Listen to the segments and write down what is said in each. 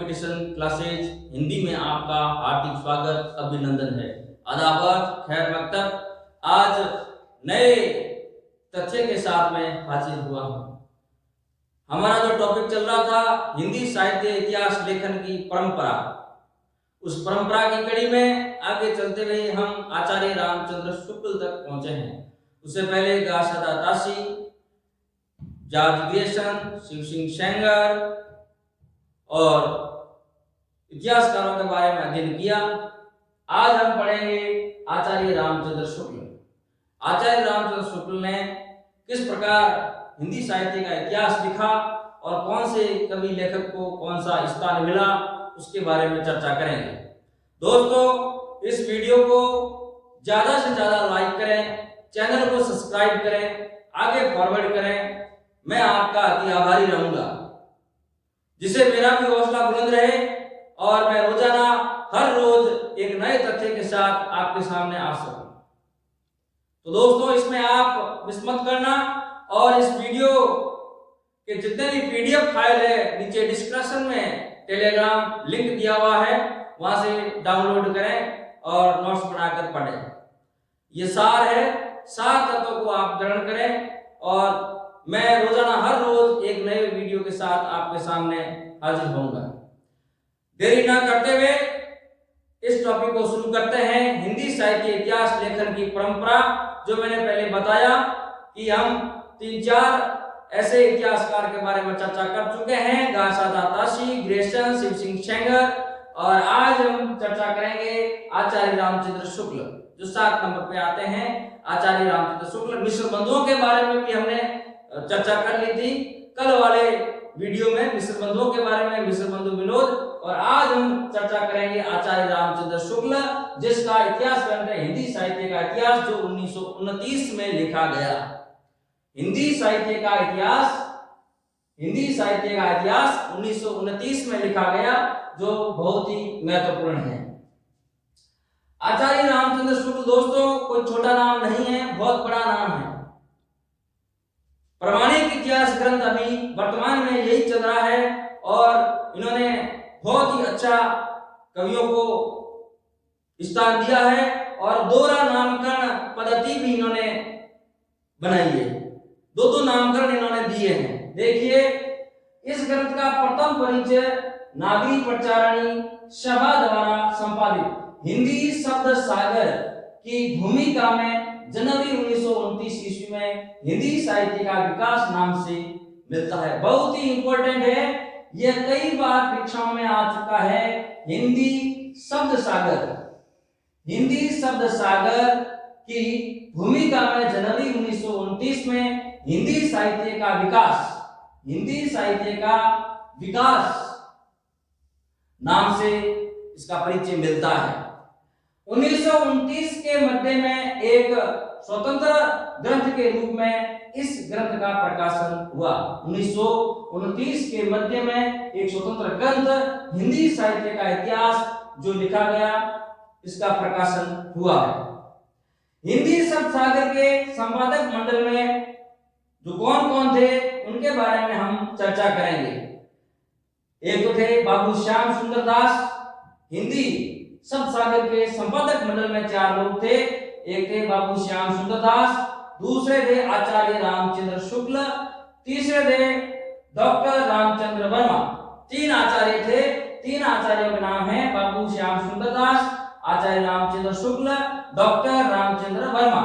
Competition classes Hindi में आपका हार्दिक स्वागत अभिनंदन है। अदाबाद खैर मकतब। आज नए तथ्य के साथ में हाजिर हुआ हूँ। हमारा जो टॉपिक चल रहा था हिंदी साहित्य इतिहास लेखन की परंपरा, उस परंपरा की कड़ी में आगे चलते हुए हम आचार्य रामचंद्र शुक्ल तक पहुंचे हैं। उससे पहले गासादा ताशी, जॉर्ज ग्रेसन, शिव सिंह सेंगर और इतिहासकारों के बारे में अध्ययन किया। आज हम पढ़ेंगे आचार्य रामचंद्र शुक्ल। आचार्य रामचंद्र शुक्ल ने किस प्रकार हिंदी साहित्य का इतिहास लिखा और कौन से कवि लेखक को कौन सा स्थान मिला, उसके बारे में चर्चा करेंगे। दोस्तों, इस वीडियो को ज्यादा से ज्यादा लाइक करें, चैनल को सब्सक्राइब करें, आगे फॉरवर्ड करें। मैं आपका अति आभारी रहूंगा, जिससे मेरा भी हौसला बुलंद रहे और मैं रोजाना हर रोज एक नए तथ्य के साथ आपके सामने आ सकूं। तो दोस्तों, इसमें आप मिस मत करना और इस वीडियो के जितने भी पीडीएफ फाइल है नीचे डिस्क्रिप्शन में टेलीग्राम लिंक दिया हुआ है, वहां से डाउनलोड करें और नोट्स बनाकर पढ़ें। ये सार है, सार तत्वों को आप ग्रहण करें और मैं रोजाना हर रोज एक नए वीडियो के साथ आपके सामने हाजिर होऊंगा। देरी ना करते हुए इस टॉपिक को शुरू करते हैं। हिंदी साहित्य इतिहास लेखन की परंपरा, जो मैंने पहले बताया कि हम 3-4 ऐसे इतिहासकार के बारे में चर्चा कर चुके हैं, गासादा ताशी, ग्रेसन, शिव सिंह सेंगर, और आज हम चर्चा करेंगे आचार्य रामचंद्र शुक्ल, जो 7 नंबर पे आते हैं। आचार्य रामचंद्र शुक्ल। मिश्र बंधुओं के बारे में भी हमने चर्चा कर ली थी कल वाले वीडियो में, मिश्र बंधुओं के बारे में, मिश्र बंधु विनोद। और आज हम चर्चा करेंगे आचार्य रामचंद्र शुक्ल, जिसका इतिहास ग्रंथ है हिंदी साहित्य का इतिहास, जो 1929 में लिखा गया। हिंदी साहित्य का इतिहास 1929 में लिखा गया, जो बहुत ही महत्वपूर्ण है। आचार्य रामचंद्र शुक्ल दोस्तों कोई छोटा नाम नहीं है, बहुत बड़ा नाम है। प्रामाणिक इतिहास ग्रंथ अभी वर्तमान में यही चल रहा है और इन्होंने बहुत ही अच्छा कवियों को स्थान दिया है और दोहरा नामकरण पद्धति भी इन्होंने बनाई है। 2 नामकरण इन्होंने दिए हैं। देखिए, इस ग्रंथ का प्रथम परिचय नागरी प्रचारणी सभा द्वारा संपादित हिंदी शब्द सागर की भूमिका में जनवरी 1929 ईस्वी में हिंदी साहित्य का विकास नाम से मिलता है। बहुत ही इंपॉर्टेंट है, यह कई बार परीक्षाओं में आ चुका है। हिंदी शब्द सागर की भूमिका में जनवरी 1929 में हिंदी साहित्य का विकास नाम से इसका परिचय मिलता है। 1929 के मध्य में एक स्वतंत्र ग्रंथ के रूप में इस ग्रंथ का प्रकाशन हुआ। 1929 के मध्य में एक स्वतंत्र ग्रंथ हिंदी साहित्य का इतिहास जो लिखा गया, इसका प्रकाशन हुआ है। हिंदी शब्द सागर के संपादक मंडल में जो कौन थे, उनके बारे में हम चर्चा करेंगे। एक तो थे बाबू श्याम सुंदर दास। हिंदी शब्द सागर के संपादक मंडल में 4 लोग थे। एक थे बाबू श्याम सुंदर दास, दूसरे थे आचार्य रामचंद्र शुक्ल, तीसरे थे डॉक्टर रामचंद्र वर्मा। 3 आचार्य थे। 3 आचार्यों के नाम है बाबू श्याम सुंदर दास, आचार्य रामचंद्र शुक्ल, डॉक्टर रामचंद्र वर्मा।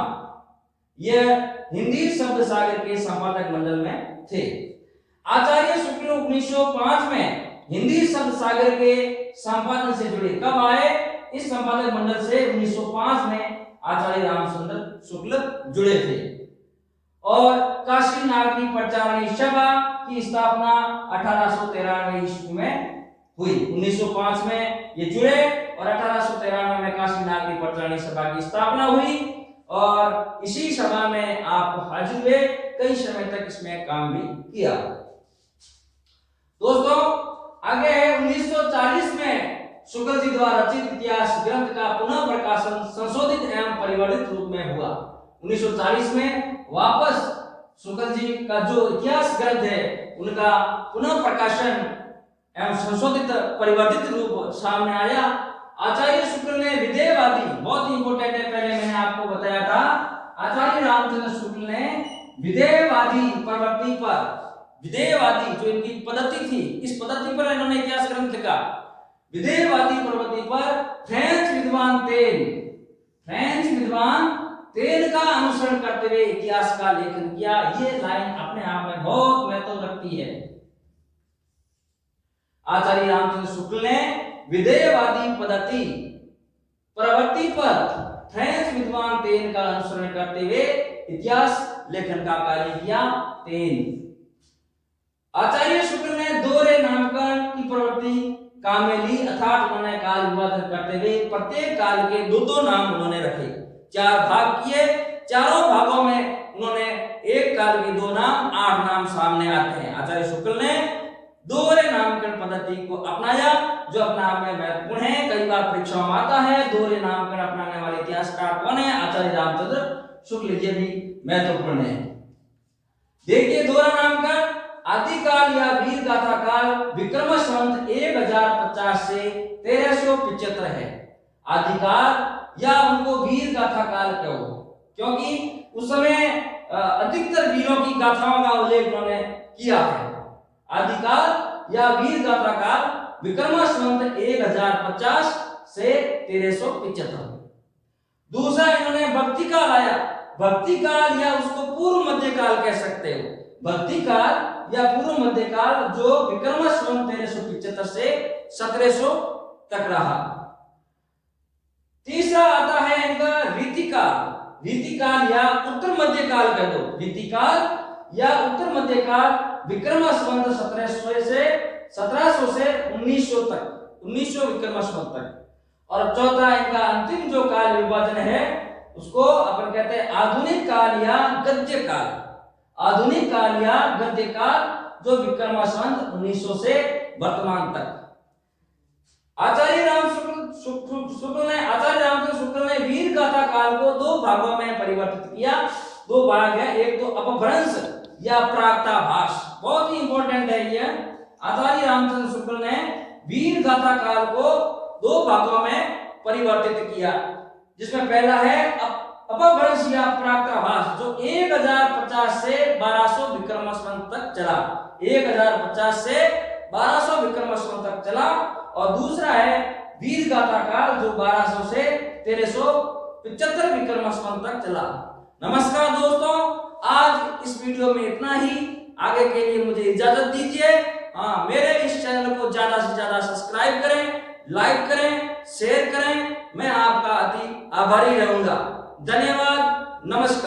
यह हिंदी शब्द सागर के संपादक मंडल में थे। आचार्य शुक्ल 1905 में हिंदी शब्द सागर के संपादन से जुड़े। कब आए? इस संपादक मंडल से 1905 में आचार्य रामचंद्र शुक्ल जुड़े थे। और काशी नागरी प्रचारणी सभा की स्थापना 1893 ईस्वी में हुई। 1905 में ये जुड़े और 1893 में काशी नागरी प्रचारणी सभा की स्थापना हुई और इसी सभा में आप हाजिर हुए। कई समय तक इसमें काम भी किया। दोस्तों, आगे है 1940 में शुक्ल जी द्वारा रचित इतिहास ग्रंथ का पुनः प्रकाशन संशोधित एवं परिवर्तित रूप में हुआ। 1940 में वापस शुक्ल जी का जो इतिहास ग्रंथ है, उनका पुनः प्रकाशन एवं संशोधित परिवर्तित रूप सामने आया। आचार्य शुक्ल ने विधेयवादी, बहुत ही इंपॉर्टेंट है, पहले मैंने आपको बताया था, आचार्य रामचंद्र शुक्ल ने विधेयवादी प्रवृत्ति पर, विधेयवादी जो इनकी पद्धति थी, इस पद्धति पर इन्होंने इतिहास ग्रंथ लिखा। विधेयवादी प्रवृत्ति पर फ्रेंच विद्वान तेल का अनुसरण करते हुए इतिहास का लेखन किया। ये लाइन अपने आप में बहुत महत्व रखती है। आचार्य रामचंद्र शुक्ल ने विधेयवादी पद्धति प्रवृत्ति पर फ्रेंच विद्वान तेल का अनुसरण करते हुए इतिहास लेखन का कार्य किया। आचार्य शुक्ल ने दोहरे नामकरण की प्रवृत्ति काम में ली, अर्थात उन्होंने काल विभाजन करते हुए प्रत्येक काल के दो नाम उन्होंने रखे, 4 भाग किए, चारों भागों में उन्होंने एक काल के 2 नाम, 8 नाम सामने आते हैं। आचार्य शुक्ल ने दोहरे नामकरण पद्धति को अपनाया, जो अपने आप में महत्वपूर्ण है, कई बार परीक्षाओं में आता है। दोहरे नामकरण अपनाने वाले इतिहासकार कौन है? आचार्य रामचंद्र शुक्ल। ये भी महत्वपूर्ण है। देखिए, दोहरा नामकरण आदिकाल या वीर गाथा काल विक्रम संवत 1050 से 1375 है। आदिकाल या उनको वीर गाथा काल क्यों? क्योंकि उस समय अधिकतर वीरों की गाथाओं का उल्लेख उन्होंने किया है। आदिकाल या वीर गाथा काल विक्रम संवत 1050 से 1375। दूसरा इन्होंने भक्ति काल आया। भक्ति काल या उसको पूर्व मध्यकाल कह सकते हो। भक्ति काल या पूर्व मध्यकाल जो विक्रम संवत 1375 से 1700 तक रहा। तीसरा आता है इनका रीतिकाल। रीतिकाल या उत्तर मध्यकाल कह दो। रीतिकाल या उत्तर मध्यकाल विक्रम संवत 1700 से 1900 तक, 1900 विक्रम संवत तक। और चौथा इनका अंतिम जो काल विभाजन है उसको अपन कहते हैं आधुनिक काल या गद्य काल। आधुनिक काल या गद्य काल जो विक्रम संवत 1900 से वर्तमान तक। आचार्य रामचंद्र शुक्ल ने वीर गाथा काल को 2 भागों में परिवर्तित किया। 2 भाग है, एक तो अपभ्रंश या प्राक्तभास, बहुत ही इंपॉर्टेंट है ये। आचार्य रामचंद्र शुक्ल ने वीर गाथा काल को 2 भागों में परिवर्तित किया, जिसमें पहला है अपभ्रंश या प्राक्तभास जो 1050 से 1200 विक्रम संवत तक चला। 1050 से 1200 विक्रम संवत तक चला। और दूसरा है वीर गाथा काल जो 1200 से 1375 विक्रम संवत तक चला। नमस्कार दोस्तों, आज इस वीडियो में इतना ही। आगे के लिए मुझे इजाजत दीजिए। मेरे इस चैनल को ज्यादा से ज्यादा सब्सक्राइब करें, लाइक करें, शेयर करें। मैं आपका अति आभारी रहूंगा। धन्यवाद, नमस्कार।